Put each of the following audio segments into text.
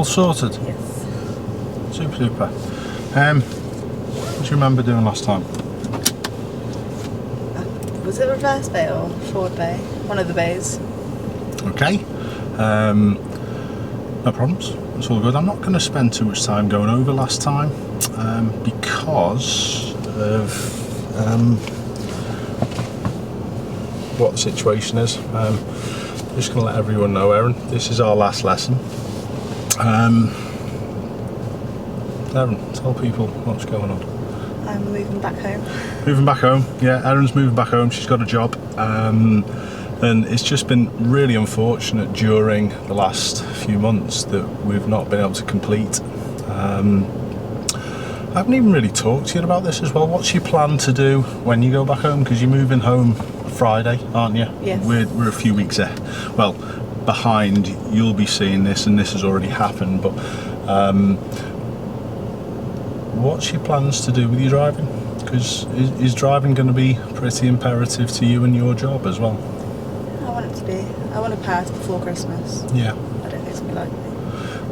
all sorted? Yes. Super duper. What do you remember doing last time? Was it reverse bay or forward bay? One of the bays. Okay. No problems. It's all good. I'm not going to spend too much time going over last time because of what the situation is. Just going to let everyone know, Erin, this is our last lesson. Erin, tell people what's going on. I'm moving back home. Moving back home, yeah, Erin's moving back home, she's got a job. And it's just been really unfortunate during the last few months that we've not been able to complete. I haven't even really talked to you about this as well. What's your plan to do when you go back home? Because you're moving home Friday, aren't you? Yes. We're a few weeks behind. You'll be seeing this, and this has already happened. But what's your plans to do with your driving? Because is driving going to be pretty imperative to you and your job as well? I want it to be. I want to pass before Christmas. Yeah. I don't think it's going to be likely.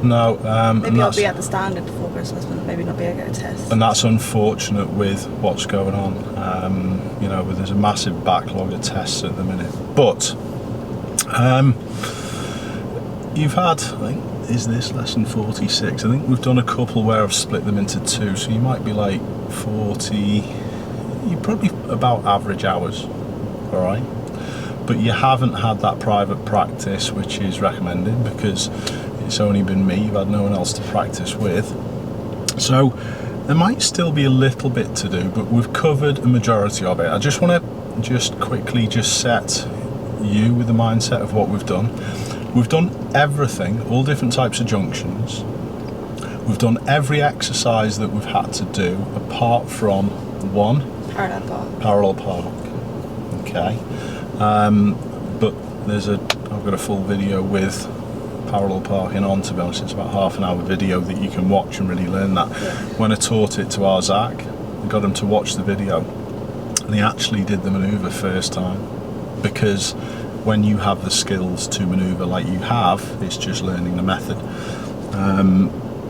No. Maybe I'll be at the standard before Christmas, but maybe not be able to get a test. And that's unfortunate with what's going on. You know, there's a massive backlog of tests at the minute. But you've had, I think, is this lesson 46? I think we've done a couple where I've split them into two, so you might be like 40. You're probably about average hours, all right? But you haven't had that private practice, which is recommended because it's only been me. You've had no one else to practice with. So there might still be a little bit to do, but we've covered a majority of it. I just want to just quickly set you with the mindset of what we've done. We've done everything, all different types of junctions. We've done every exercise that we've had to do apart from one. Parallel park. Okay. But I've got a full video with parallel parking on, to be honest. It's about half an hour video that you can watch and really learn that. Yeah. When I taught it to our Zach, I got him to watch the video, and he actually did the manoeuvre first time, because when you have the skills to manoeuvre like you have, it's just learning the method.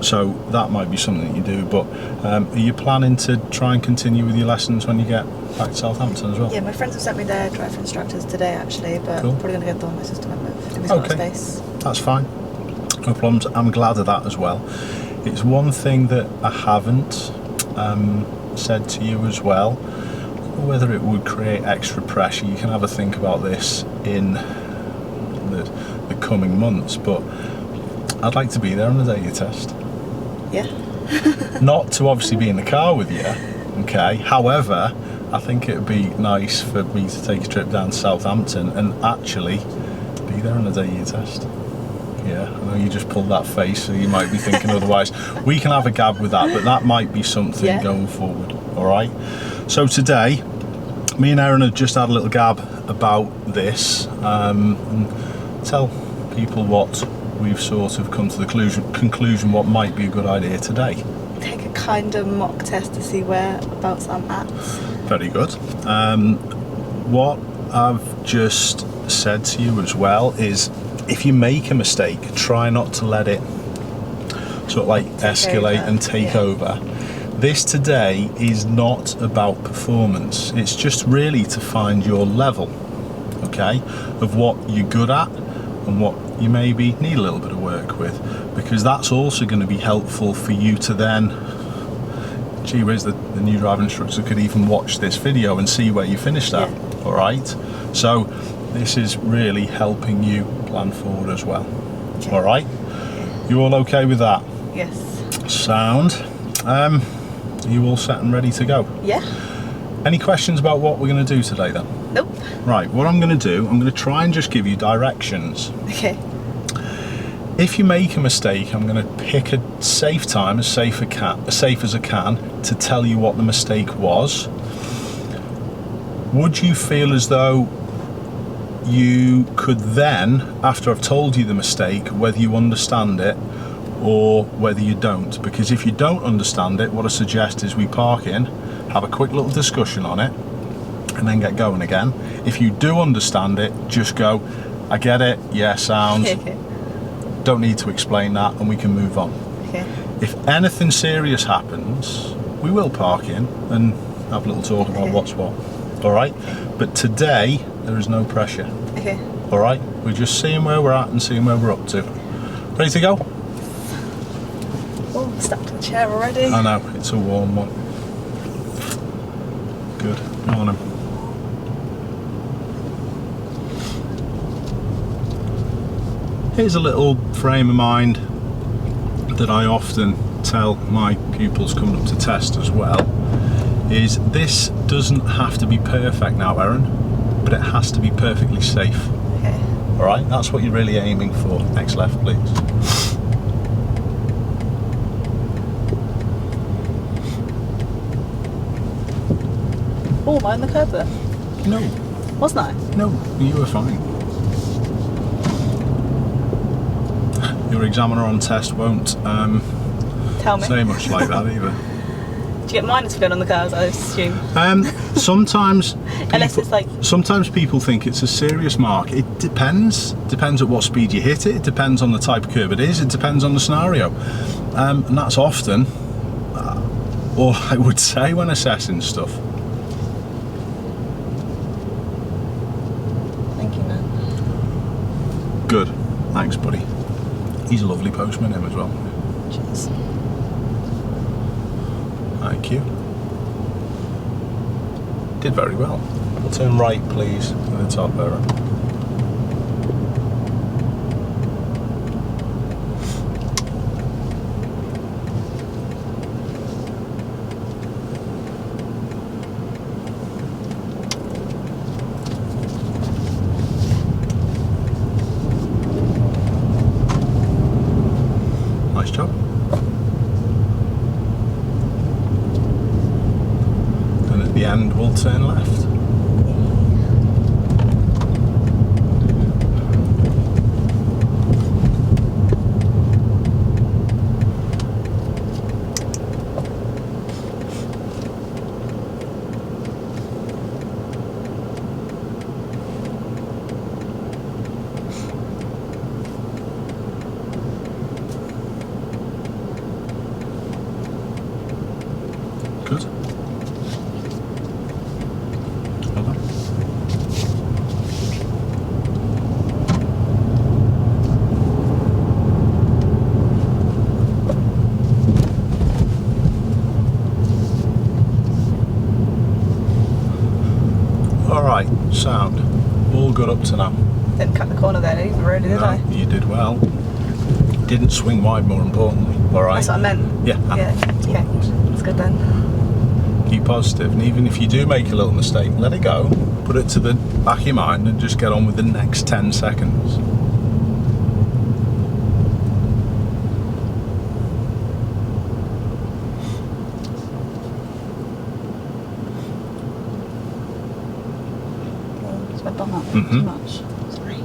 So that might be something that you do, but are you planning to try and continue with your lessons when you get back to Southampton as well? Yeah, my friends have sent me their driver instructors today actually, but Cool. I'm probably going to get them on my system if there's not space. That's fine. No problems. I'm glad of that as well. It's one thing that I haven't said to you as well, whether it would create extra pressure. You can have a think about this in the coming months, but I'd like to be there on the day of your test. Yeah. Not to obviously be in the car with you, okay? However, I think it would be nice for me to take a trip down to Southampton and actually be there on the day of your test. Yeah, I know you just pulled that face, so you might be thinking otherwise. We can have a gab with that, but that might be something going forward, all right? So today, me and Erin have just had a little gab about this, and tell people what we've sort of come to the conclusion what might be a good idea today. Take a kind of mock test to see whereabouts I'm at. Very good. What I've just said to you as well is, if you make a mistake, try not to let it sort of like escalate and take over. This today is not about performance. It's just really to find your level, okay, of what you're good at and what you maybe need a little bit of work with, because that's also going to be helpful for you to then, gee whiz, the new driving instructor could even watch this video and see where you finished at. All right, so this is really helping you plan forward as well. Okay. All right, you all okay with that? Yes. Sound. Are you all set and ready to go? Yeah. Any questions about what we're going to do today then? Nope. Right, what I'm going to do, I'm going to try and just give you directions. Okay. If you make a mistake, I'm going to pick a safe time, as safe as I can, to tell you what the mistake was. Would you feel as though you could then, after I've told you the mistake, whether you understand it or whether you don't? Because if you don't understand it, what I suggest is we park in, have a quick little discussion on it, and then get going again. If you do understand it, just go, I get it, yeah, sounds. don't need to explain that, and we can move on. Okay. If anything serious happens, we will park in and have a little talk about Okay. what's what. All right? But today, there is no pressure. Okay. All right? We're just seeing where we're at and seeing where we're up to. Ready to go? Oh, stuck to the chair already. I know, it's a warm one. Good. Go on then. Here's a little frame of mind that I often tell my pupils coming up to test as well, is this doesn't have to be perfect now, Erin, but it has to be perfectly safe. Okay. All right, that's what you're really aiming for. Next left, please. Oh, am I on the curb there? No, Wasn't I? no, you were fine. Your examiner on test won't Tell me. say much like that either. Do you get minus for going on the cars, I assume? Sometimes Unless it's like... sometimes people think it's a serious mark. It depends. Depends at what speed you hit it. It depends on the type of curve it is. It depends on the scenario. And that's often all I would say when assessing stuff. Thank you, man. Good. Thanks, buddy. He's a lovely postman, him as well. Cheers. Thank you. Did very well. We'll turn right, please, at the top there. Nice job. And at the end, we'll turn left. Good. Well done. All right, sound. All good up to now. Didn't cut the corner there either, really, did I? You did well. Didn't swing wide, more importantly. All right. That's what I meant. Yeah. Yeah, okay. That's good then. Keep positive, and even if you do make a little mistake, let it go. Put it to the back of your mind and just get on with the next 10 seconds. It's my bum up Mhm. too much. Sorry.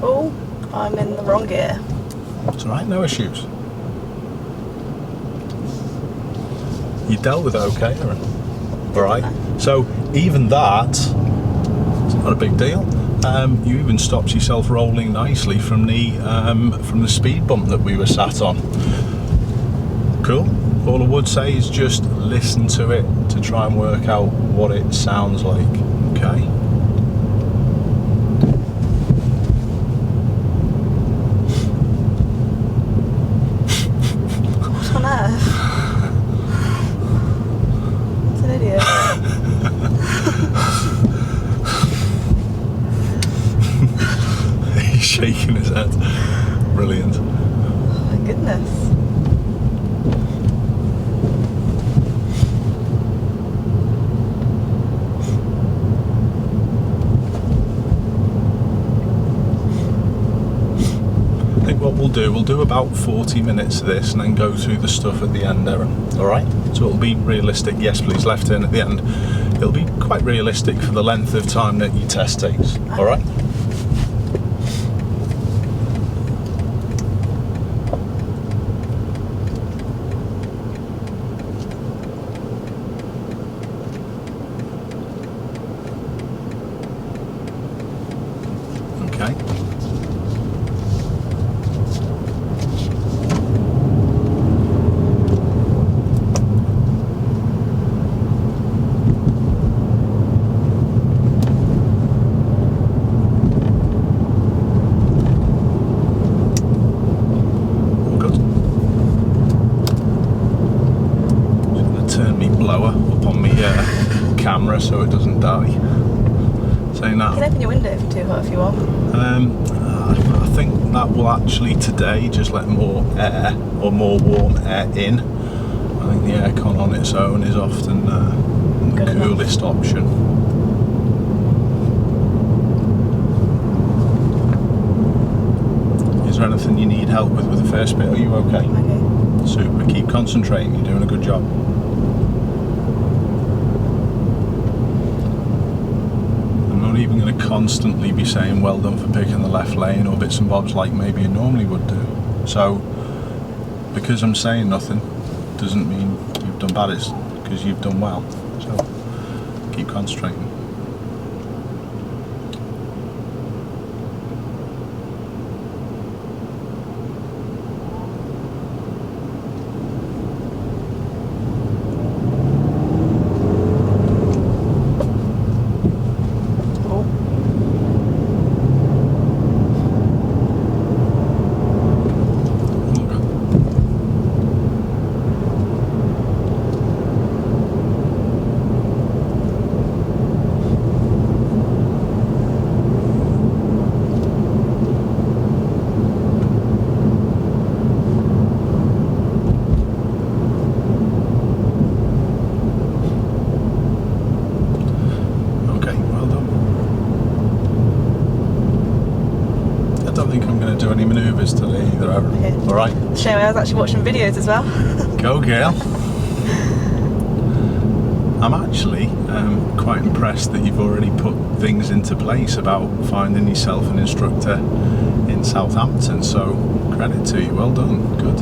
Oh, I'm in the wrong gear. It's all right, no issues. You dealt with it okay, Erin. All right. So even that, it's not a big deal. You even stopped yourself rolling nicely from the speed bump that we were sat on. Cool. All I would say is just listen to it to try and work out what it sounds like. Okay. What on earth? It's an idiot. He's shaking his head. Brilliant. Oh my goodness. I think what we'll do about 40 minutes of this and then go through the stuff at the end, Erin. All right? So it'll be realistic. Yes, please, left turn at the end. It'll be quite realistic for the length of time that your test takes. All right? camera so it doesn't die. Saying that, You can open your window if it's too hot if you want. I think that will actually today just let more air or more warm air in. I think the aircon on its own is often the Good enough. coolest option. Is there anything you need help with the first bit? Are you okay? Okay. Super. Keep concentrating. You're doing a good job. I'm not even going to constantly be saying well done for picking the left lane or bits and bobs like maybe you normally would do. So, because I'm saying nothing doesn't mean you've done bad. It's because you've done well. So, keep concentrating. Do any manoeuvres today either, Erin. Okay. Alright? Shame I was actually watching videos as well. Go girl. I'm actually quite impressed that you've already put things into place about finding yourself an instructor in Southampton, so credit to you, well done, good.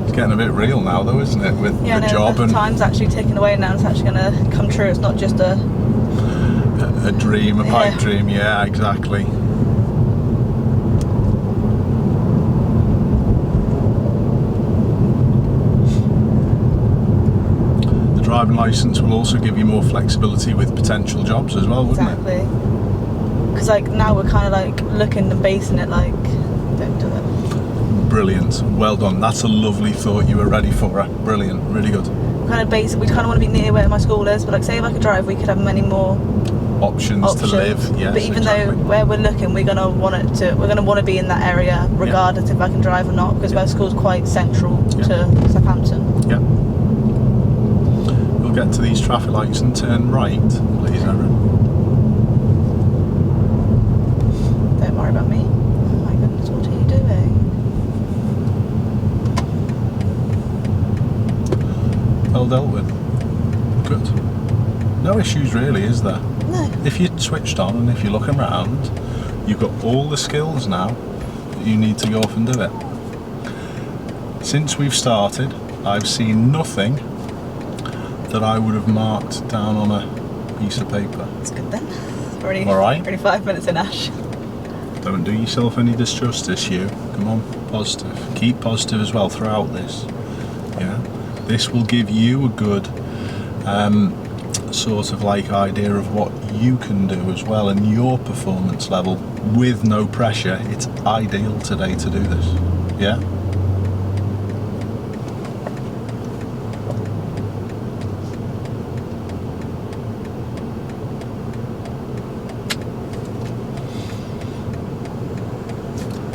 It's getting a bit real now though, isn't it, with the job the and time's actually ticking away now, it's actually going to come true, it's not just a dream, a pipe dream, yeah, exactly. Driving licence will also give you more flexibility with potential jobs as well, wouldn't it? Exactly. Because like now we're kind of like looking and basing it like, don't do it. Brilliant, well done. That's a lovely thought you were ready for. Brilliant, really good. Kind of basic. We kind of want to be near where my school is, but like say if I could drive, we could have many more options to live. Yes, but even exactly. though where we're looking, we're gonna want to be in that area regardless if I can drive or not, because my school's quite central to Southampton. Yeah. We'll get to these traffic lights and turn right, please, Erin. Don't worry about me. Oh my goodness, what are you doing? Well dealt with. Good. No issues really, is there? No. If you're switched on and if you're looking around, you've got all the skills now that you need to go off and do it. Since we've started, I've seen nothing that I would have marked down on a piece of paper. That's good then. Already, all right. Already 5 minutes in, Ash. Don't do yourself any disjustice, you. Come on, positive. Keep positive as well throughout this. Yeah. This will give you a good sort of like idea of what you can do as well and your performance level with no pressure. It's ideal today to do this. Yeah.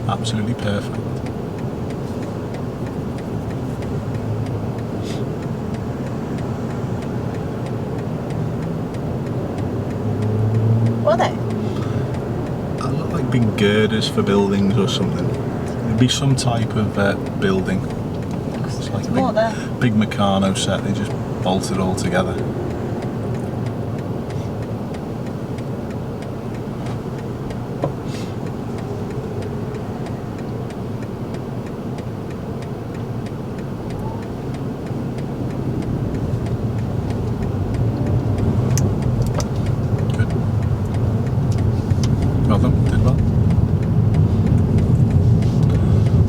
Absolutely perfect. What are they? That look like big girders for buildings or something. It'd be some type of building. It's like a big Meccano set. They just bolt it all together. Well done, did well.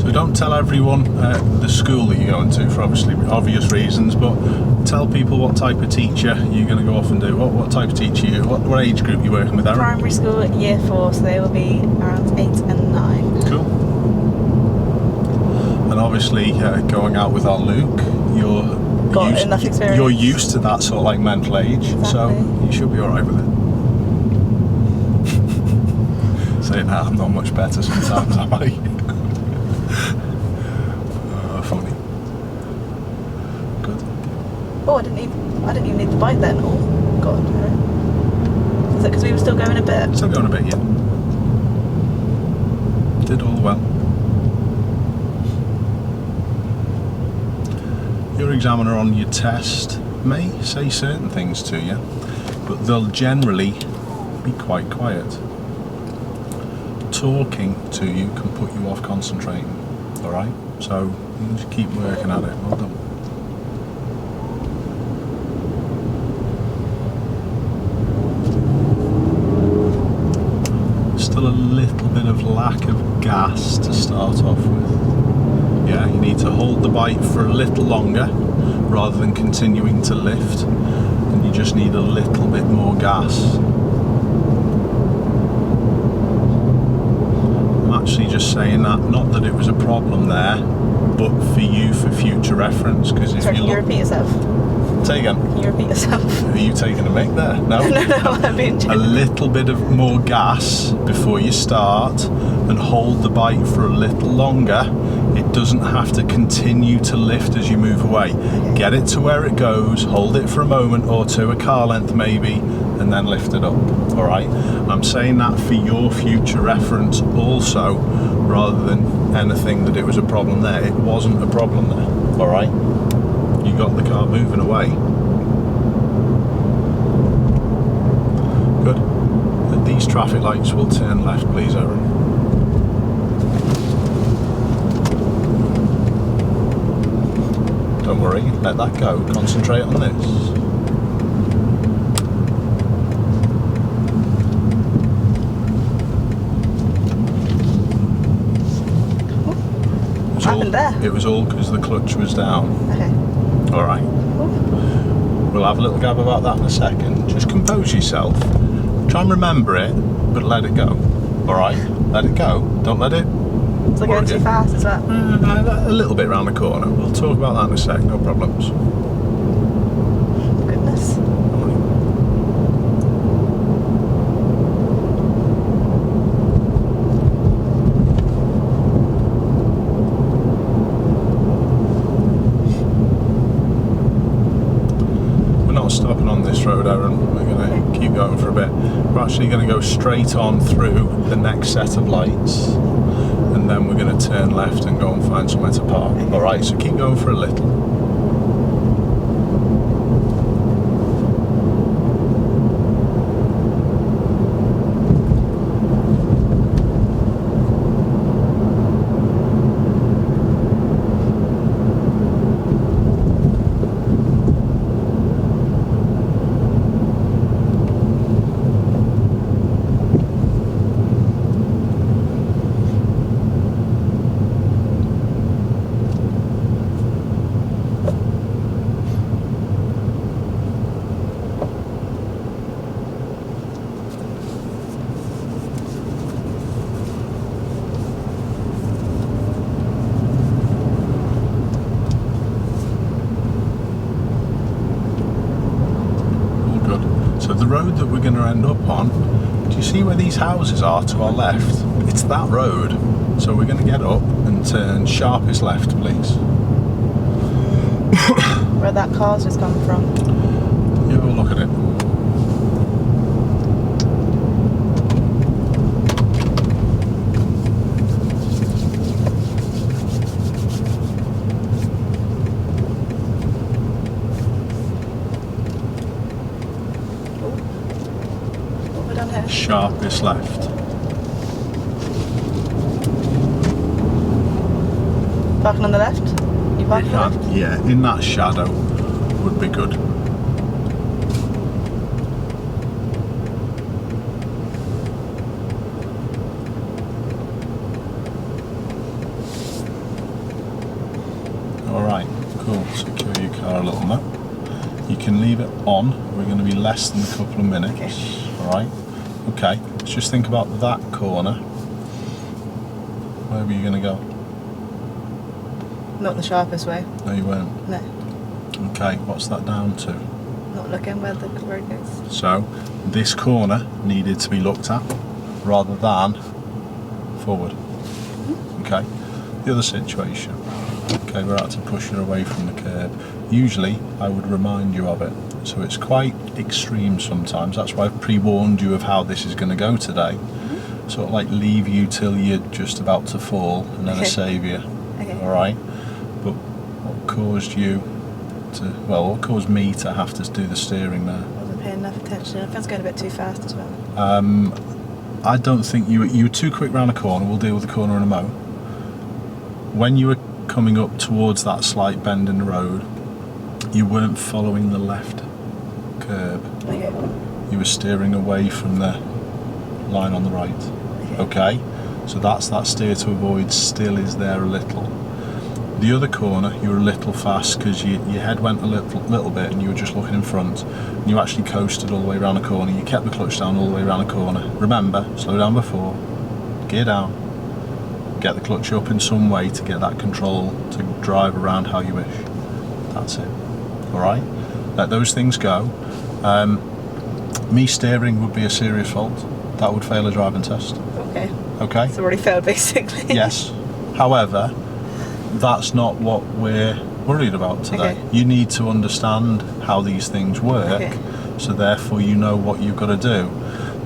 So don't tell everyone the school that you're going to for obvious reasons, but tell people what type of teacher you're going to go off and do. What type of teacher what age group you're working with, Erin? Primary school year 4, so they will be around 8 and 9. Cool. And obviously going out with our Luke, you're got enough experience. You're used to that sort of like mental age, so Exactly. you should be alright with it. Saying that, I'm not much better sometimes, am I? Funny. Good. Oh, I didn't even need the bike then. Oh, God. Is it because we were still going a bit? Still going a bit, yeah. Did all well. Your examiner on your test may say certain things to you, but they'll generally be quite quiet. Talking to you can put you off concentrating, alright? So you just keep working at it. Well done. Still a little bit of lack of gas to start off with. Yeah, you need to hold the bike for a little longer rather than continuing to lift, and you just need a little bit more gas. I'm actually just saying that, not that it was a problem there, but for you for future reference, because if Sorry, you can you look... repeat yourself? Say again. Can you repeat yourself? Are you taking a mic there? No? No, I'm being A genuine. little bit of more gas before you start, and hold the bike for a little longer. It doesn't have to continue to lift as you move away. Get it to where it goes, hold it for a moment or two, a car length maybe, and then lift it up. Alright? I'm saying that for your future reference also, rather than anything that it was a problem there. It wasn't a problem there. Alright? You got the car moving away. Good. These traffic lights will turn left, please, Erin. Don't worry, let that go. Concentrate on this. What happened there? It was all because the clutch was down. Okay. Alright. We'll have a little gab about that in a second. Just compose yourself. Try and remember it, but let it go. Alright? Let it go. Don't let it... Was I going too fast as well? A little bit round the corner. We'll talk about that in a sec, no problems. Goodness. We're not stopping on this road, Erin. We're going to keep going for a bit. We're actually going to go straight on through the next set of lights, and then we're going to turn left and go and find somewhere to park. Alright, so keep going for a little. So the road that we're going to end up on, do you see where these houses are to our left? It's that road. So we're going to get up and turn sharpest left, please. Where that car's just come from. You have a look at it. Sharpest left. Parking on the left? You parking on the left? Yeah, in that shadow would be good. Alright, cool. Secure your car a little now. You can leave it on. We're going to be less than a couple of minutes. Okay. Alright. Okay, let's just think about that corner. Where were you going to go? Not the sharpest way. No, you weren't. No. Okay, what's that down to? Not looking where the road goes. So this corner needed to be looked at rather than forward. Okay, the other situation. Okay, we're out to push her away from the curb. Usually I would remind you of it. So it's quite extreme sometimes. That's why I've pre-warned you of how this is going to go today. Sort of like leave you till you're just about to fall and then I save you. Okay. Alright? But what caused you to, well, what caused me to have to do the steering there? I wasn't paying enough attention. I think I was going a bit too fast as well. I don't think you were too quick round a corner. We'll deal with the corner in a mo. When you were coming up towards that slight bend in the road, you weren't following the left curb. Okay. You were steering away from the line on the right. Okay? So that's that steer to avoid still is there a little. The other corner, you were a little fast because your head went a little bit and you were just looking in front. And you actually coasted all the way around the corner. You kept the clutch down all the way around the corner. Remember, slow down before, gear down, get the clutch up in some way to get that control to drive around how you wish. That's it. Alright? Let those things go. Me steering would be a serious fault. That would fail a driving test. Okay. Okay? It's already failed basically. Yes. However, that's not what we're worried about today. Okay. You need to understand how these things work, so therefore you know what you've got to do.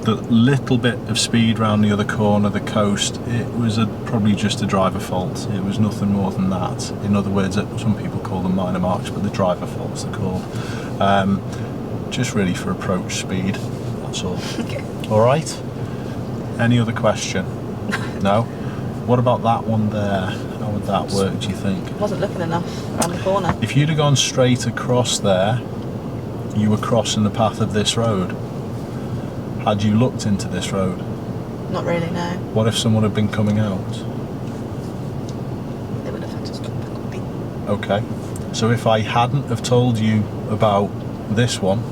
The little bit of speed round the other corner, the coast, it was probably just a driver fault. It was nothing more than that. In other words, some people call them minor marks, but the driver faults they're called. Just really for approach speed, that's all. Okay. Alright? Any other question? No? What about that one there? How would that work, do you think? Wasn't looking enough around the corner. If you'd have gone straight across there, you were crossing the path of this road. Had you looked into this road? Not really, no. What if someone had been coming out? They would have had to stop. Okay. So if I hadn't have told you about this one,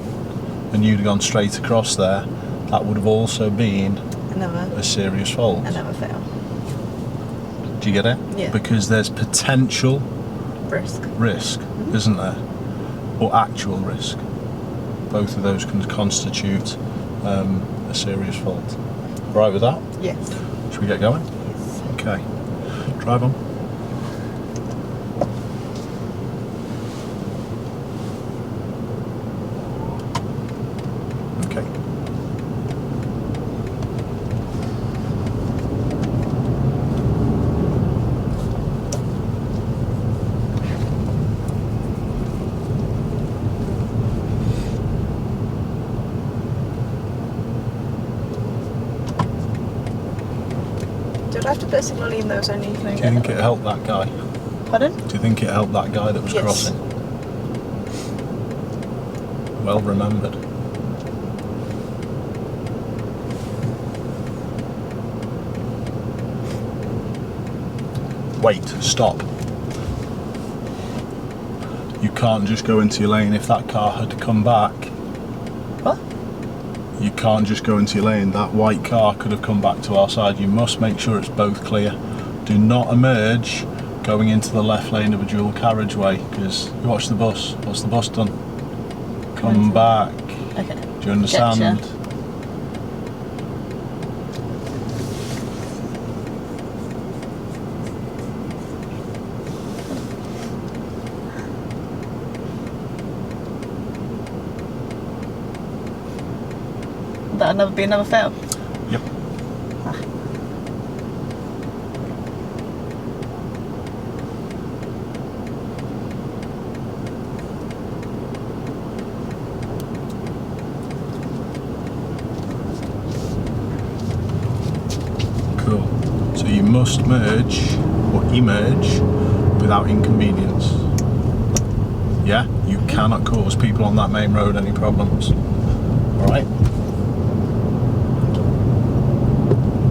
and you'd have gone straight across there, that would have also been a serious fault. Another fail. Do you get it? Yeah. Because there's potential Risk. Isn't there? Or actual risk. Both of those can constitute a serious fault. Right with that? Yes. Should we get going? Yes. Okay. Drive on. Okay. Did I have to put a signal even though it's only... Do you think it helped that guy? Pardon? Do you think it helped that guy that was Yes. crossing? Well remembered. Wait, stop. You can't just go into your lane if that car had come back. What? You can't just go into your lane. That white car could have come back to our side. You must make sure it's both clear. Do not emerge going into the left lane of a dual carriageway, because you watch the bus. What's the bus done? Come back. Okay. Do you understand? Gotcha. That'll be another fail. Yep. Cool. So you must merge or emerge without inconvenience. Yeah? You cannot cause people on that main road any problems. Alright?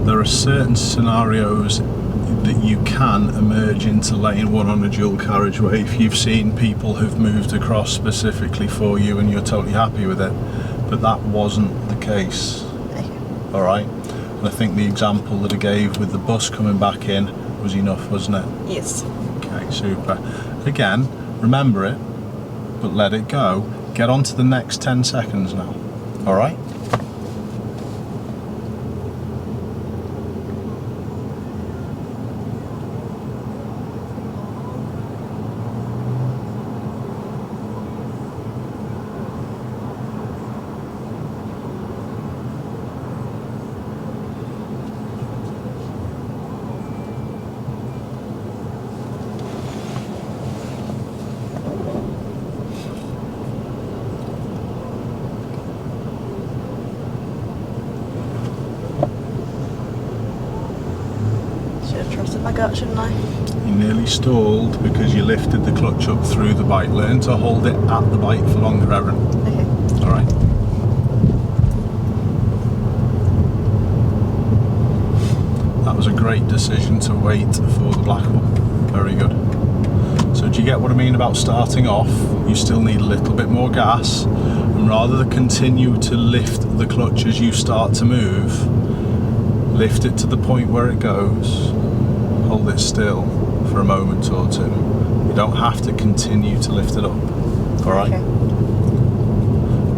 There are certain scenarios that you can emerge into lane one on a dual carriageway if you've seen people who've moved across specifically for you and you're totally happy with it, but that wasn't the case. Alright? And I think the example that I gave with the bus coming back in was enough, wasn't it? Yes. Okay, super. Again, remember it. but let it go. Get on to the next 10 seconds now. All right? Trusted my gut, shouldn't I? You nearly stalled because you lifted the clutch up through the bike. Learn to hold it at the bike for longer, Erin. Okay. All right. That was a great decision to wait for the black one. Very good. So do you get what I mean about starting off? You still need a little bit more gas, and rather than continue to lift the clutch as you start to move, lift it to the point where it goes. Hold it still for a moment or two. You don't have to continue to lift it up. All right? Okay.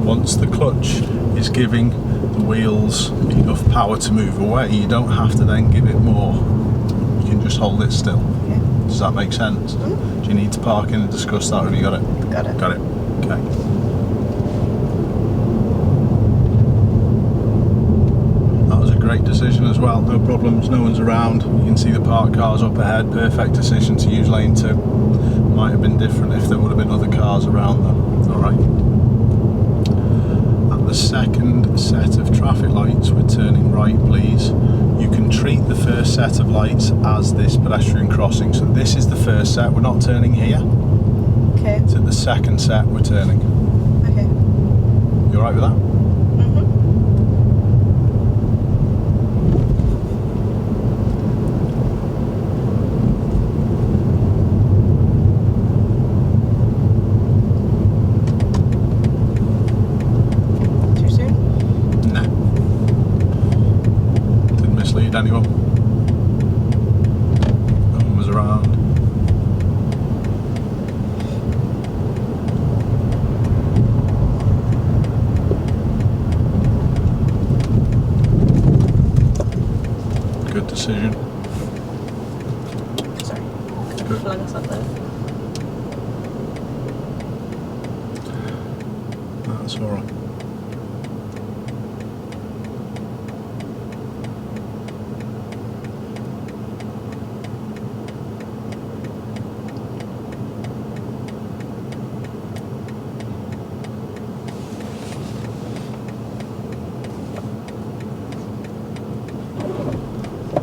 Once the clutch is giving the wheels enough power to move away, you don't have to then give it more. You can just hold it still. Okay. Does that make sense? Mm-hmm. Do you need to park in and discuss that, or have you got it? Got it. Got it. Okay. Great decision as well, no problems, no one's around, you can see the parked cars up ahead, perfect decision to use lane 2. Might have been different if there would have been other cars around though. Alright. At the second set of traffic lights, we're turning right please. You can treat the first set of lights as this pedestrian crossing, so this is the first set, we're not turning here. Okay. So the second set we're turning. Okay. You alright with that? Anyone? No one was around. Good decision. Sorry. Good. Flag us up there. That's alright.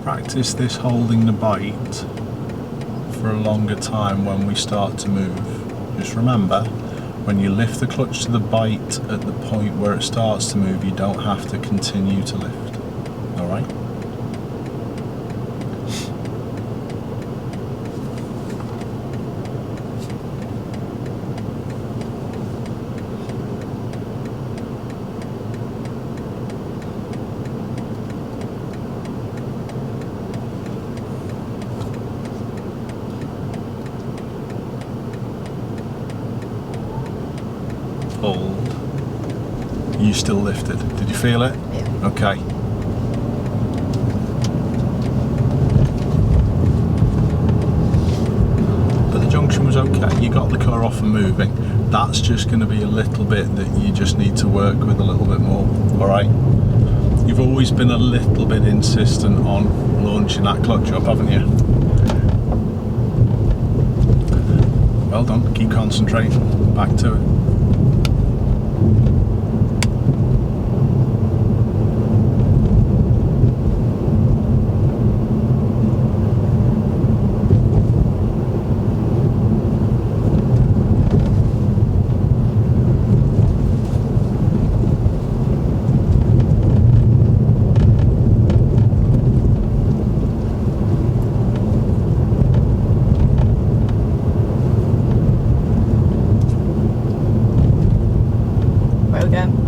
Practice this holding the bite for a longer time when we start to move. Just remember, when you lift the clutch to the bite at the point where it starts to move, you don't have to continue to lift. Alright? Hold. You still lifted. Did you feel it? Yeah. Okay. But the junction was okay. You got the car off and moving. That's just going to be a little bit that you just need to work with a little bit more. Alright? You've always been a little bit insistent on launching that clutch up, haven't you? Well done. Keep concentrating. Back to it.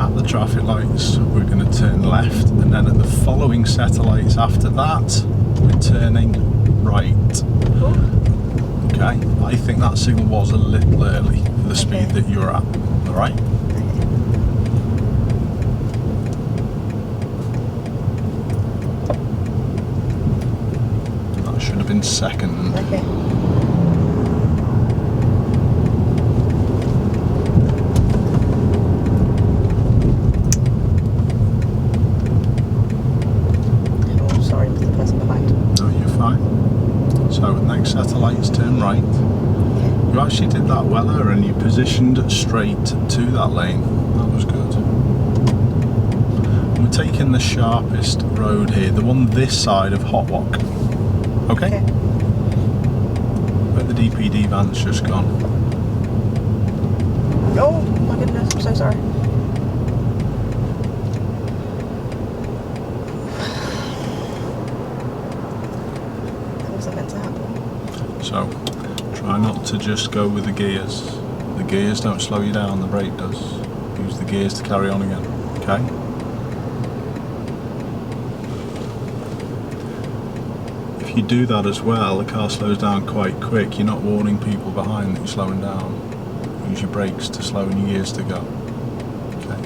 At the traffic lights we're going to turn left, and then at the following set of lights after that we're turning right. Cool. Okay, I think that signal was a little early for the speed Okay. that you're at. All right. That should have been second. Okay. Oh, sorry, Mr. Person behind. No, you're fine. So next set of lights, turn right. Okay. You actually did that well, Erin. You positioned straight to that lane. That was good. We're taking the sharpest road here, the one this side of Hot Walk. Okay? Okay. Where the DPD van's just gone. Oh my goodness, I'm so sorry. That wasn't meant to happen. So try not to just go with the gears. The gears don't slow you down, the brake does. Use the gears to carry on again. Okay? If you do that as well, the car slows down quite quick. You're not warning people behind that you're slowing down. Use your brakes to slow and your gears to go. Okay.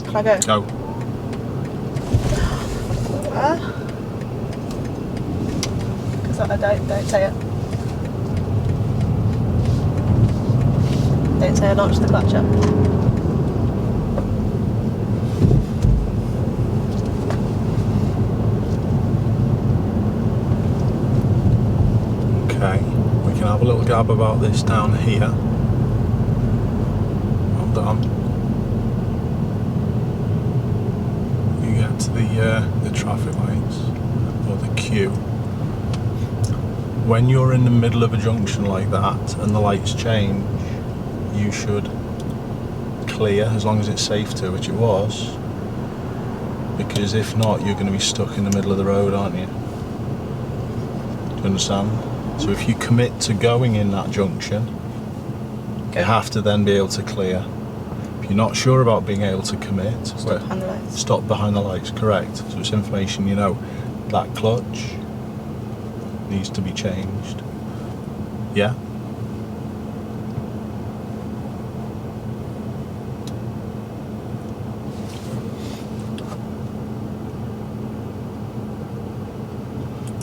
Can I go? Go. Because I don't say it. Don't say I launched the clutch up. Okay. We can have a little gab about this down here. Well done. You get to the traffic lights or the queue. When you're in the middle of a junction like that and the lights change, you should clear as long as it's safe to, which it was, because if not, you're going to be stuck in the middle of the road, aren't you? Do you understand? So if you commit to going in that junction, you have to then be able to clear. If you're not sure about being able to commit, Stop behind the lights. stop behind the lights, correct. So it's information you know. That clutch needs to be changed. Yeah?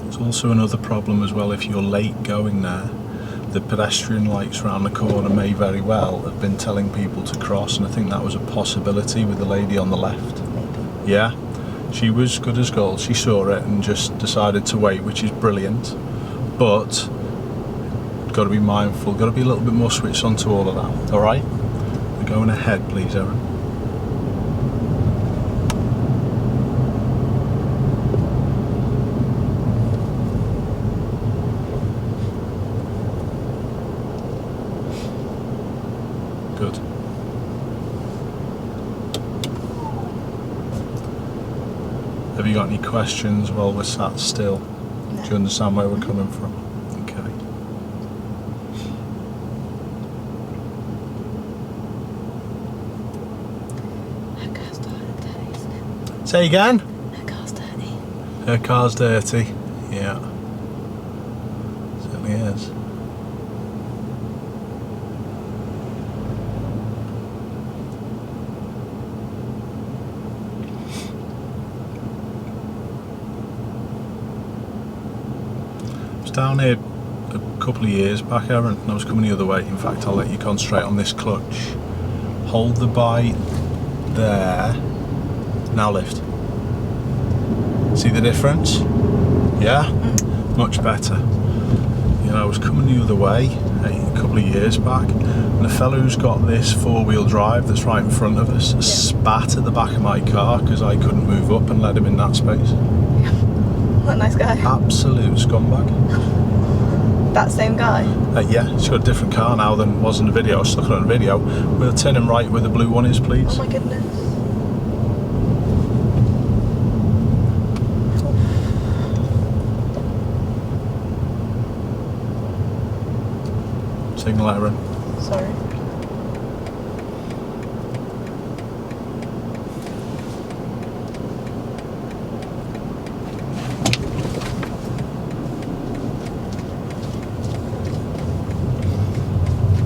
There's also another problem as well. If you're late going there, the pedestrian lights around the corner may very well have been telling people to cross, and I think that was a possibility with the lady on the left. Yeah, she was good as gold. She saw it and just decided to wait, which is brilliant. But got to be mindful. Got to be a little bit more switched on to all of that. All right, we're going ahead, please, Erin. Good. Have you got any questions while we're sat still? No. Do you understand where we're coming from? Okay. Her car's dirty, isn't it? Say again? Her car's dirty. Her car's dirty. Yeah. Certainly is. Down here a couple of years back, Erin, and I was coming the other way. In fact, I'll let you concentrate on this clutch. Hold the bite there. Now lift. See the difference? Yeah? Much better. You know, I was coming the other way a couple of years back, and a fellow who's got this four-wheel drive that's right in front of us spat at the back of my car because I couldn't move up and let him in that space. What a nice guy. Absolute scumbag. That same guy? Yeah, he's got a different car now than was in the video. I was looking at the video. We'll turn him right where the blue one is, please. Oh my goodness. Signal Erin. Sorry.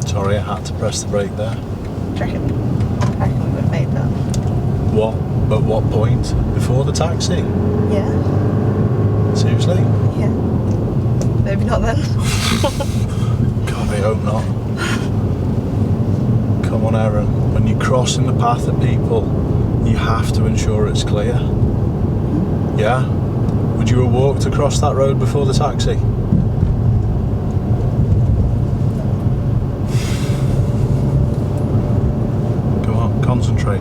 Sorry, I had to press the brake there. Do you reckon? I reckon we would have made that. What? At what point? Before the taxi? Yeah. Seriously? Yeah. Maybe not then. God, I hope not. Come on, Erin. When you're crossing the path of people, you have to ensure it's clear. Yeah? Would you have walked across that road before the taxi? Go on, concentrate.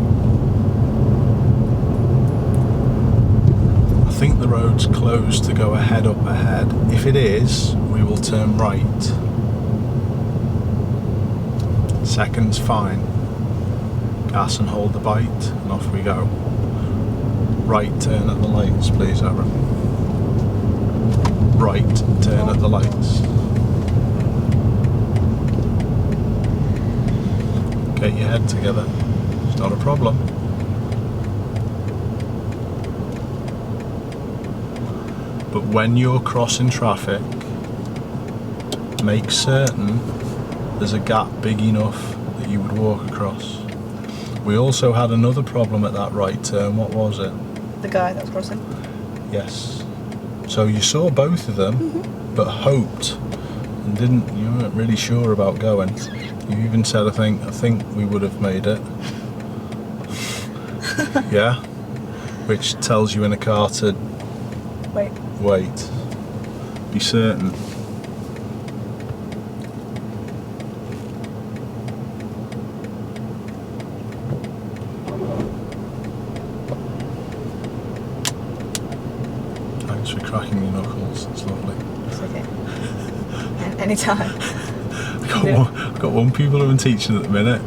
I think the road's closed to go ahead up ahead. If it is, we will turn right. Second's fine. Gas and hold the bite, and off we go. Right turn at the lights, please, Erin. Right turn at the lights. Get your head together. It's not a problem. But when you're crossing traffic, make certain there's a gap big enough that you would walk across. We also had another problem at that right turn. What was it? The guy that was crossing. Yes. So you saw both of them, but hoped and you weren't really sure about going. You even said, I think we would have made it. Yeah? Which tells you in a car to wait. Be certain. Thanks for cracking your knuckles, it's lovely. It's okay. Anytime. I've got one pupil who I'm teaching at the minute,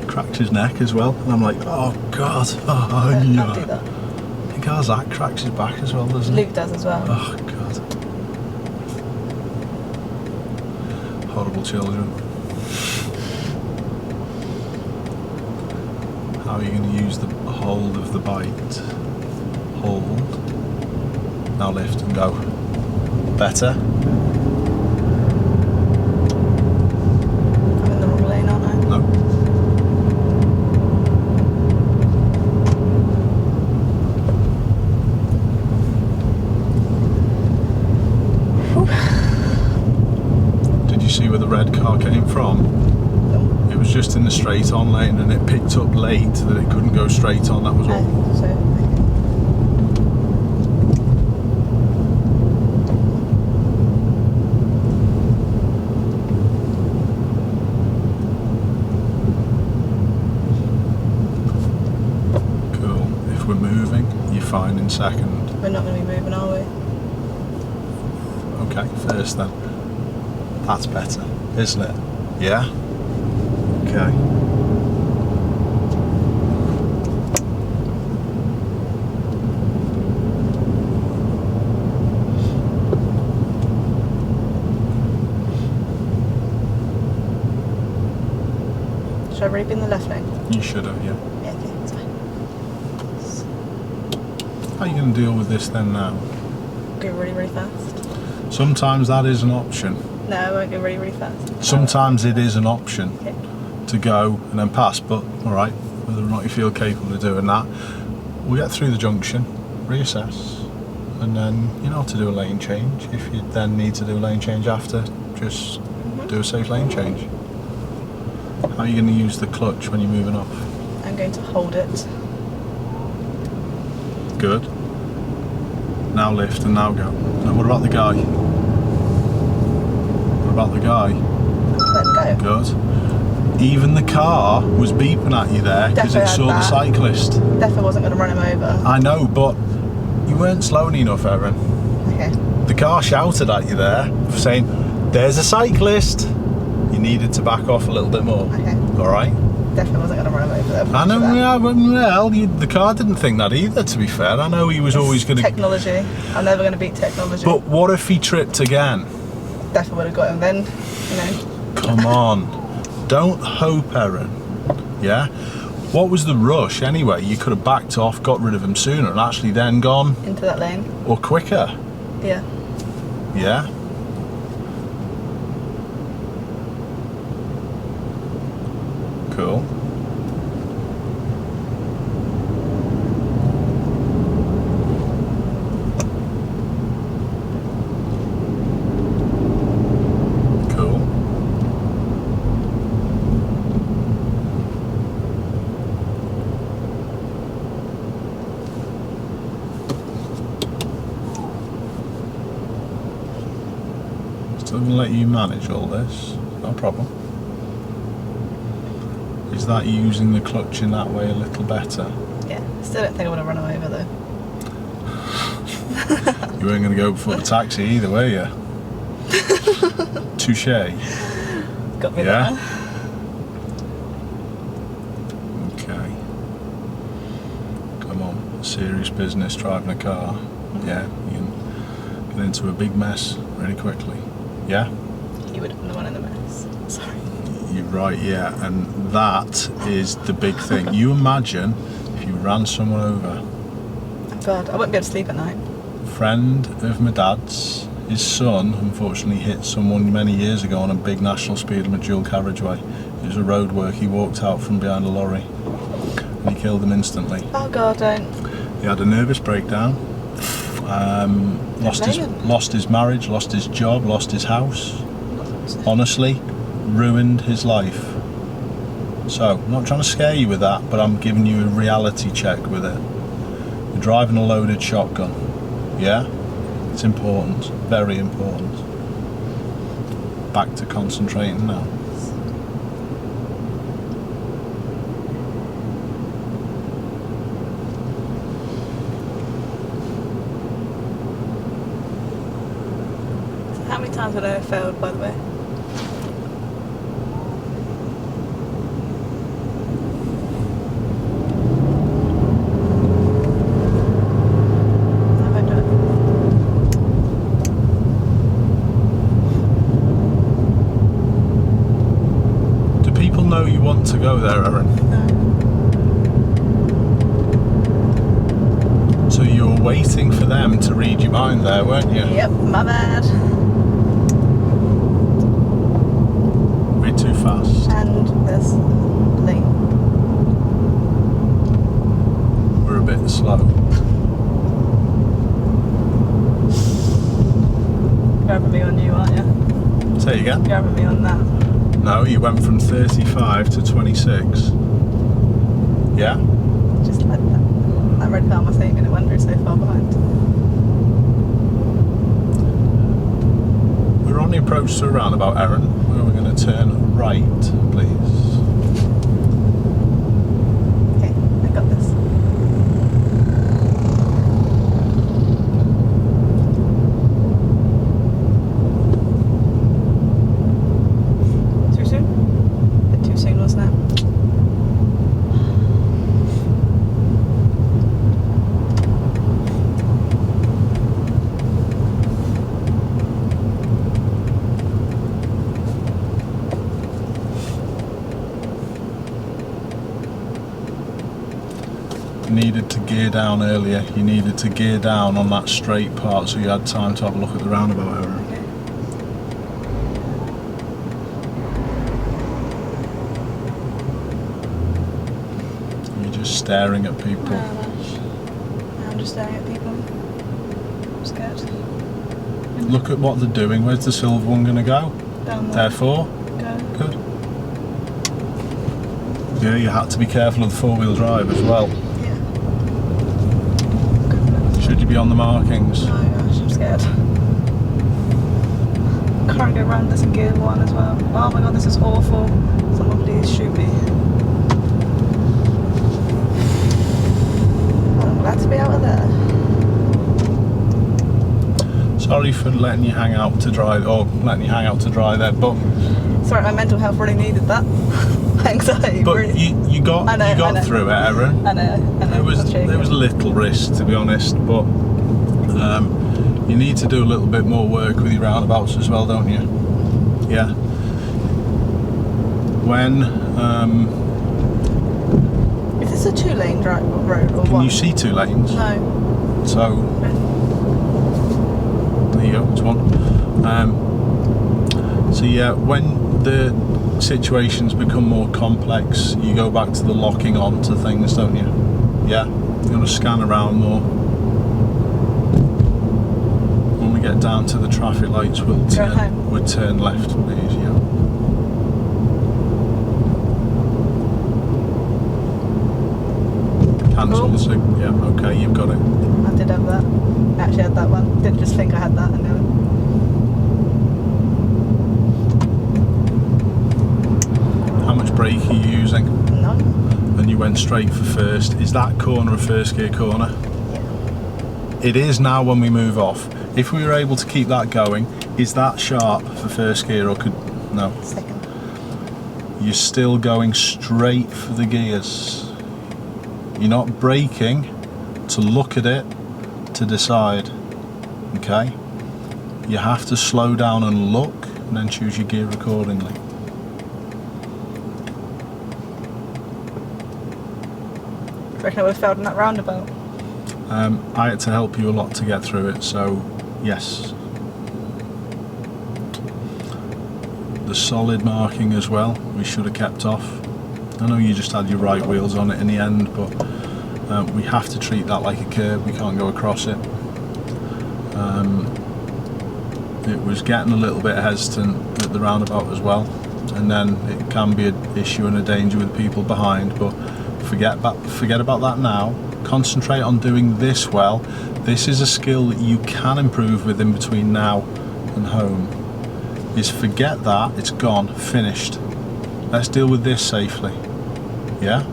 cracked his neck as well, and I'm like, oh God, oh Don't yeah. do that. I think our Zach cracks his back as well, doesn't he? Luke does as well. Oh God. Horrible children. How are you going to use the hold of the bite? Hold. Now lift and go. Better. I'm in the wrong lane, aren't I? No. Did you see where the red car came from? No. It was just in the straight on lane and it picked up late that it couldn't go straight on, that was all. So, Cool. If we're moving, you're fine in second. we're not going to be moving, are we? Okay, first then. That's better, isn't it? Yeah? Okay. Should I really be in the left lane? You should have, yeah. Yeah, okay, it's fine. How are you going to deal with this then now? Go really, really fast. Sometimes that is an option. No, I won't go really, really fast. Sometimes it is an option Okay. to go and then pass, but alright, whether or not you feel capable of doing that, we'll get through the junction, reassess, and then you know to do a lane change. If you then need to do a lane change after, just do a safe lane change. How are you going to use the clutch when you're moving off? I'm going to hold it. Good. Now lift and now go. Now what about the guy? What about the guy? Let go. Good. Even the car was beeping at you there because it Definitely saw had the that. cyclist. Definitely wasn't going to run him over. I know, but you weren't slow enough, Erin. Okay. The car shouted at you there, saying, "There's a cyclist." You needed to back off a little bit more. Okay. All right. Definitely wasn't going to run him over though. I know. Yeah, well, the car didn't think that either. To be fair, I know he was always going to. Technology. I'm never going to beat technology. But what if he tripped again? Definitely would have got him then. You know. Come on. Don't hope, Erin. Yeah? What was the rush anyway? You could have backed off, got rid of him sooner, and actually then gone... Into that lane. Or quicker. Yeah. Yeah? Cool. Cool. Still gonna let you manage all this, no problem. Is that using the clutch in that way a little better? Yeah. Still don't think I want to run him over though. You weren't going to go before the taxi either, were you? Touche. Got me Yeah? there. Okay. Come on, serious business driving a car. Yeah, you can get into a big mess really quickly. Yeah? You would have been the one in the mess. Sorry. You're right, yeah, and that is the big thing. You imagine if you ran someone over. God, I wouldn't be able to sleep at night. Friend of my dad's, his son unfortunately hit someone many years ago on a big national speed on a dual carriageway. It was a road work. He walked out from behind a lorry and he killed him instantly. Oh God, don't. He had a nervous breakdown. Lost his marriage, lost his job, lost his house. Honestly, ruined his life. So, I'm not trying to scare you with that, but I'm giving you a reality check with it. You're driving a loaded shotgun. Yeah? It's important. Very important. Back to concentrating now. How many times would I have failed, by the way? Have I done Do people know you want to go there, Erin? it? No. So you were waiting for them to read your mind there, weren't you? Yep, my bad. Way too fast. And there's lane. We're a bit slow. You're having me on you, aren't you? Say it again. You're having me on that. No, you went from 35 to 26. Yeah? Just like that. That red car must ain't gonna wonder it's so far behind. We're on the approach to a roundabout, Erin, where we're going to turn right, please. Okay, I got this. Too soon? Bit too soon, wasn't it? You needed to gear down earlier. You needed to gear down on that straight part so you had time to have a look at the roundabout, Erin. Okay. You're just staring at people. No, I'm just staring at people. I'm scared. Look at what they're doing. Where's the silver one going to go? Down there. Therefore, Go. good. Yeah, you had to be careful of the four-wheel drive as well. Yeah. Should you be on the markings? Oh gosh, I'm scared. Can't go around this in gear one as well. Oh my god, this is awful. Someone please shoot me. I'm glad to be out of there. Sorry for letting you hang out to dry, or letting you hang out to dry there, but Sorry, my mental health really needed that. My anxiety really. you got I know, you got I know. through it, Erin. I know. There was little risk, to be honest, but you need to do a little bit more work with your roundabouts as well, don't you? Yeah. when Is this a 2-lane road or can one? you see 2 lanes? No. So there you go, it's one. So yeah, when the situations become more complex, you go back to the locking on to things, don't you? Yeah, you're going to scan around more. When we get down to the traffic lights, we'll turn left, please. Yeah. Cancel the signal. Yeah, okay, you've got it. I did have that. I actually had that one. Didn't just think I had that. I knew it. How much brake are you using? None. And you went straight for first. Is that corner a first gear corner? Yeah. It is now when we move off. If we were able to keep that going, is that sharp for first gear or could... No. Second. You're still going straight for the gears. You're not braking to look at it, to decide. Okay? You have to slow down and look and then choose your gear accordingly. I reckon I would have failed in that roundabout. I had to help you a lot to get through it, so yes. The solid marking as well, we should have kept off. I know you just had your right wheels on it in the end, but we have to treat that like a curb, we can't go across it. It was getting a little bit hesitant at the roundabout as well, and then it can be an issue and a danger with people behind, but forget about that now. Concentrate on doing this well. This is a skill that you can improve with in between now and home. Is forget that, it's gone, finished. Let's deal with this safely. Yeah?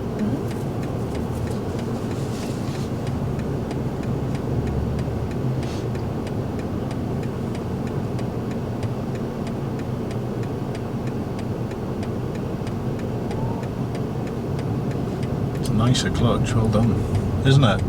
It's a nicer clutch, well done. Isn't it?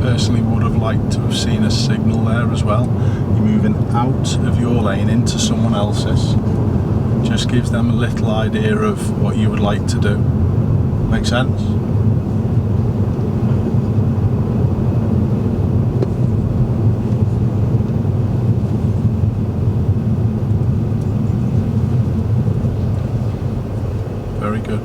Personally would have liked to have seen a signal there as well. You're moving out of your lane into someone else's. Just gives them a little idea of what you would like to do. Make sense? Very good.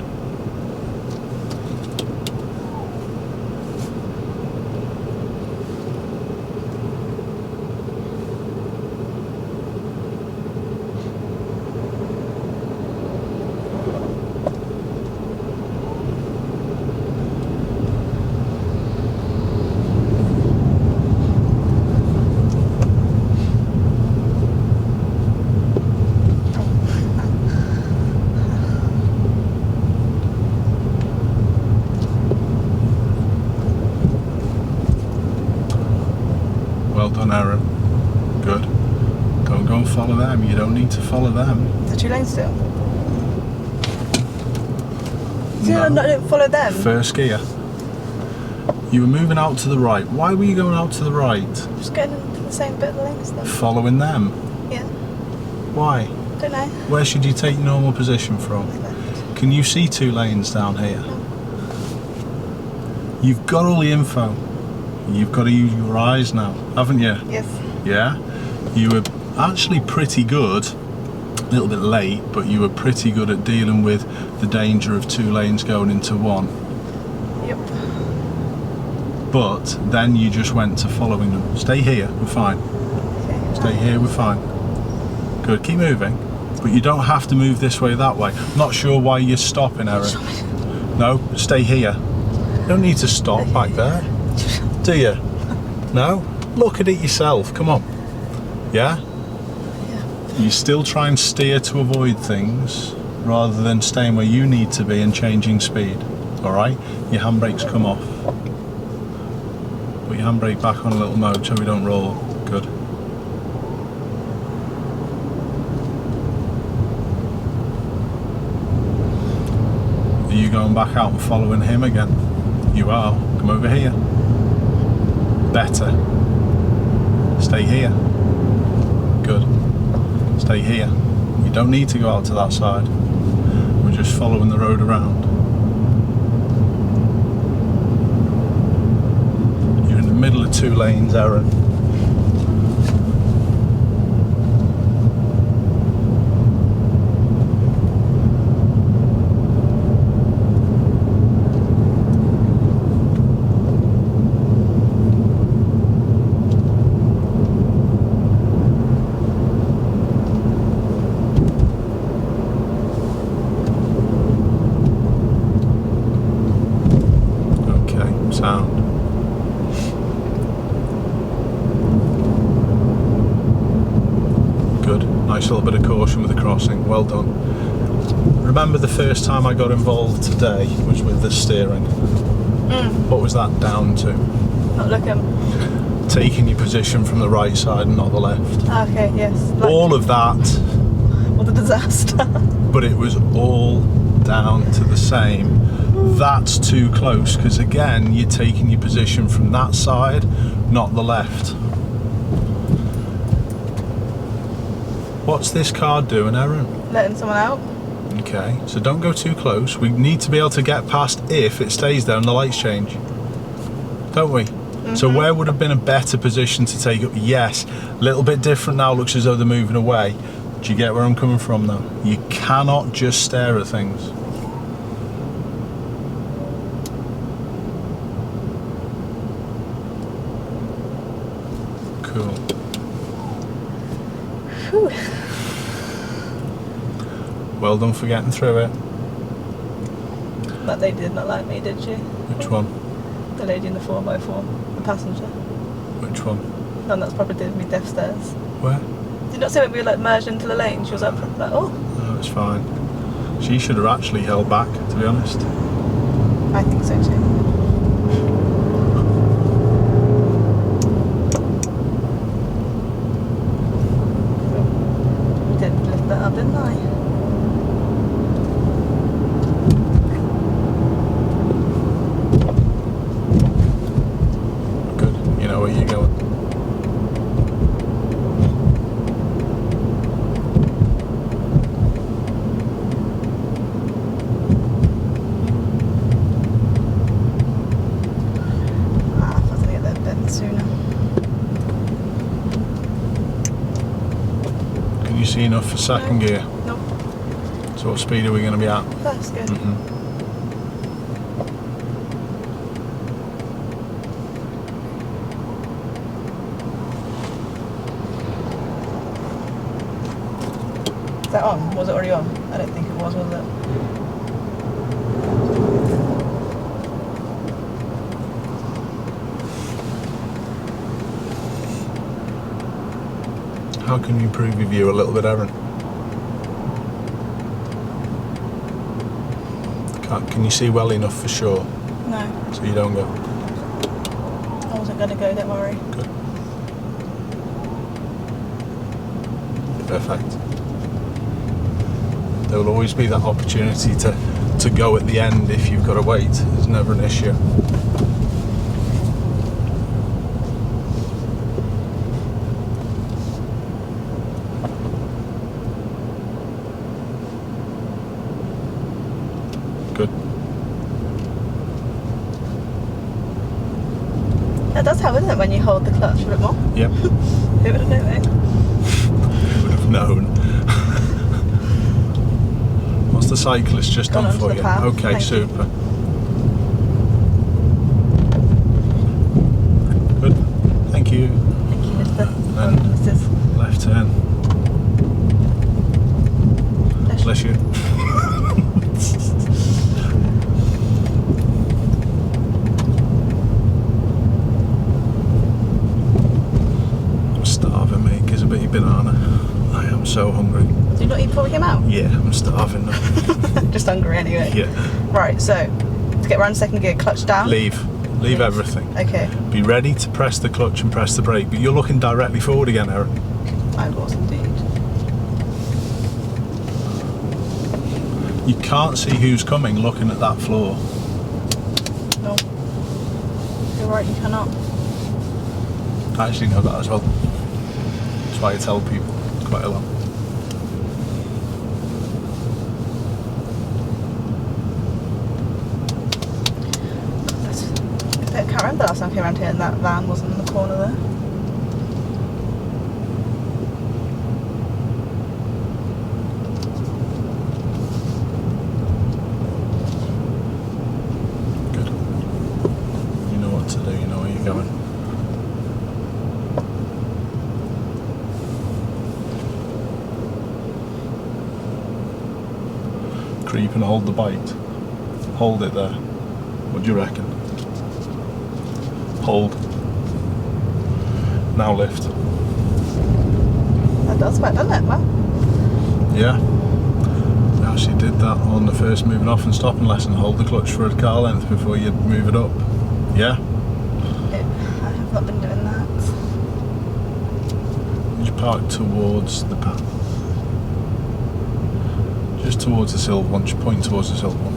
Well done, Erin. Good. Don't go and follow them. You don't need to follow them. Is it 2 lanes still? No. I didn't follow them. First gear. You were moving out to the right. Why were you going out to the right? Just getting into the same bit of lanes then. Following them. Yeah. Why? Don't know. Where should you take your normal position from? Can you see 2 lanes down here? No. You've got all the info. You've got to use your eyes now, haven't you? Yes. Yeah? You were actually pretty good, a little bit late, but you were pretty good at dealing with the danger of 2 lanes going into 1. Yep. But then you just went to following them. Stay here, we're fine. Okay. Stay here, we're fine. Good, keep moving. But you don't have to move this way, that way. Not sure why you're stopping, Erin. No, stay here. You don't need to stop back there. Do you? No? Look at it yourself, come on. Yeah? Yeah. You still try and steer to avoid things rather than staying where you need to be and changing speed. Alright? Your handbrakes come off. Put your handbrake back on a little mode so we don't roll. Good. you going back out and following him again? You are. Come over here. Better. Stay here. Good. Stay here. You don't need to go out to that side. We're just following the road around. You're in the middle of 2 lanes, Erin. Sound. Good. Nice little bit of caution with the crossing. Well done. Remember the first time I got involved today was with the steering. What was that down to? Not looking. Taking your position from the right side and not the left. Okay, yes. Like, All of that. what a disaster. But it was all down to the same. That's too close, because again you're taking your position from that side, not the left. What's this car doing, Erin? Letting someone out. Okay, so don't go too close. We need to be able to get past if it stays there and the lights change, don't we? So where would have been a better position to take up? Yes, a little bit different now, looks as though they're moving away. Do you get where I'm coming from though? You cannot just stare at things. Cool. Whew. Well done for getting through it. That lady did not like me, did she? Which one? The lady in the 4x4, the passenger. Which one? And that's probably did me death stares. Where? Did you not see when we were like merged into the lane? She was like, oh. No, it's fine. She should have actually held back, to be honest. I think so too. Didn't lift that up, didn't I? Good. You know where you're going. You see enough for second gear? Nope. So what speed are we going to be at? That's good. Is that on? Was it already on? I don't think it was it? How can you improve your view a little bit, Erin? Can you see well enough for sure? No. So you don't go? I wasn't going to go, don't worry. Good. Perfect. There will always be that opportunity to go at the end if you've got to wait. There's never an issue. Good. That does help, isn't it, when you hold the clutch a bit more? Yep. Who would have known, eh? Who would have known? What's the cyclist just Gone done onto for the you? path. Okay, Thank you. super. Good. Thank you. Thank you, Mr. And Mrs. left turn. Bless you. I'm starving, mate. Gives a bit of banana. I am so hungry. Did you not eat before we came out? Yeah, I'm starving now. Just hungry anyway. Yeah. Right, so to get around second gear, clutch down. Leave everything. Okay, Be ready to press the clutch and press the brake, but you're looking directly forward again, Erin. I was indeed. You can't see who's coming looking at that floor. No. You're right, you cannot. I actually know that as well. That's why I tell people quite a lot. I can't remember the last time I came around here and that van wasn't in the corner there. Good. You know what to do, you know where you're going. Creep and hold the bite. Hold it there. What do you reckon? Hold. Now lift. That does work, doesn't it? Well, Yeah. I actually did that on the first moving off and stopping lesson. Hold the clutch for a car length before you move it up. Yeah? I have not been doing that. You park towards the path. Just towards the silver one. Just point towards the silver one.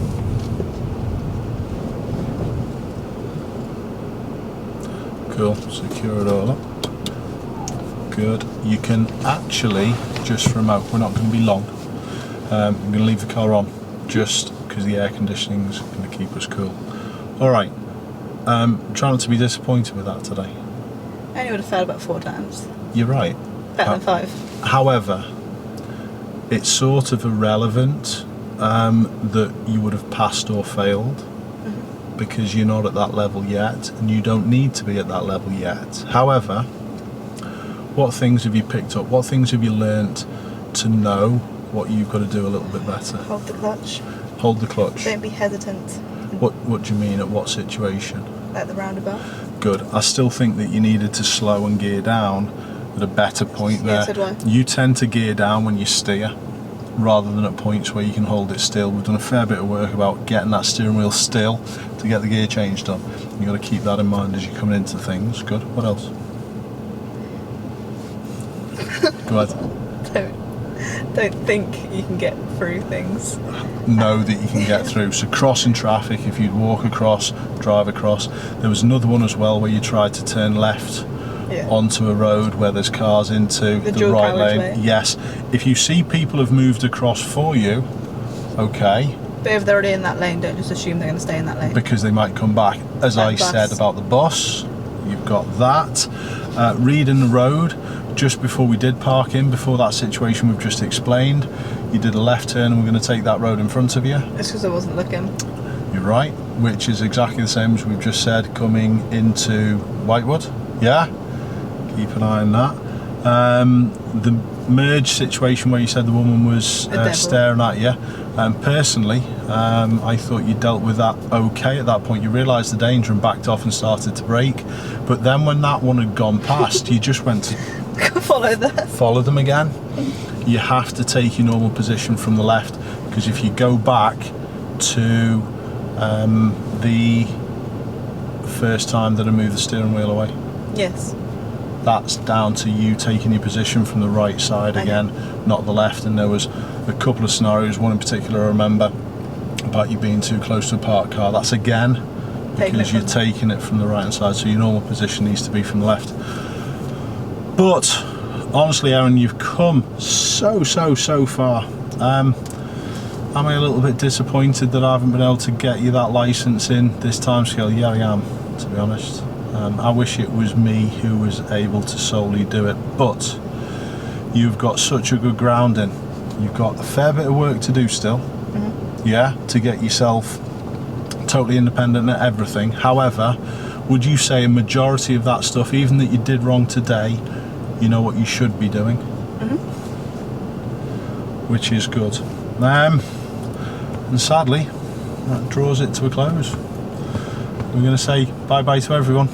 Cool. Secure it all up. Good. You can actually, just for a moment, we're not going to be long. I'm going to leave the car on just because the air conditioning is going to keep us cool. Alright. Try not to be disappointed with that today. I only would have failed about 4 times. You're right. Better than 5. However, it's sort of irrelevant that you would have passed or failed because you're not at that level yet and you don't need to be at that level yet. However, what things have you picked up? What things have you learnt to know what you've got to do a little bit better? Hold the clutch. Hold the clutch. Don't be hesitant. What do you mean, at what situation? At the roundabout. Good. I still think that you needed to slow and gear down at a better point Yeah, there. so do I. You tend to gear down when you steer rather than at points where you can hold it still. We've done a fair bit of work about getting that steering wheel still to get the gear change done. You've got to keep that in mind as you're coming into things. Good. What else? Go ahead. Don't think you can get through things. Know that you can get through. So crossing traffic, if you'd walk across, drive across. There was another one as well where you tried to turn left onto a road where there's cars into the right lane. Yes. If you see people have moved across for you, okay. But if they're already in that lane, don't just assume they're going to stay in that lane. Because they might come back. As I said about the bus, you've got that. Reading the road. Just before we did park in, before that situation we've just explained, you did a left turn and we're going to take that road in front of you. It's because I wasn't looking. You're right, which is exactly the same as we've just said, coming into Whitewood. Yeah? Keep an eye on that. The merge situation where you said the woman was staring at you, personally, I thought you dealt with that okay at that point. You realised the danger and backed off and started to brake. But then when that one had gone past, you just went to follow them again. You have to take your normal position from the left, because if you go back to the first time that I moved the steering wheel away, yes, that's down to you taking your position from the right side again, not the left. And there was a couple of scenarios, one in particular I remember, about you being too close to a parked car. That's again because you're taking it from the right hand side, so your normal position needs to be from the left. But honestly, Erin, you've come so far. Am I a little bit disappointed that I haven't been able to get you that licence in this time scale? Yeah, I am, to be honest. I wish it was me who was able to solely do it, but you've got such a good grounding. You've got a fair bit of work to do still, yeah, to get yourself totally independent at everything. However, would you say a majority of that stuff, even that you did wrong today, you know what you should be doing? Which is good. And sadly, that draws it to a close. We're going to say bye-bye to everyone.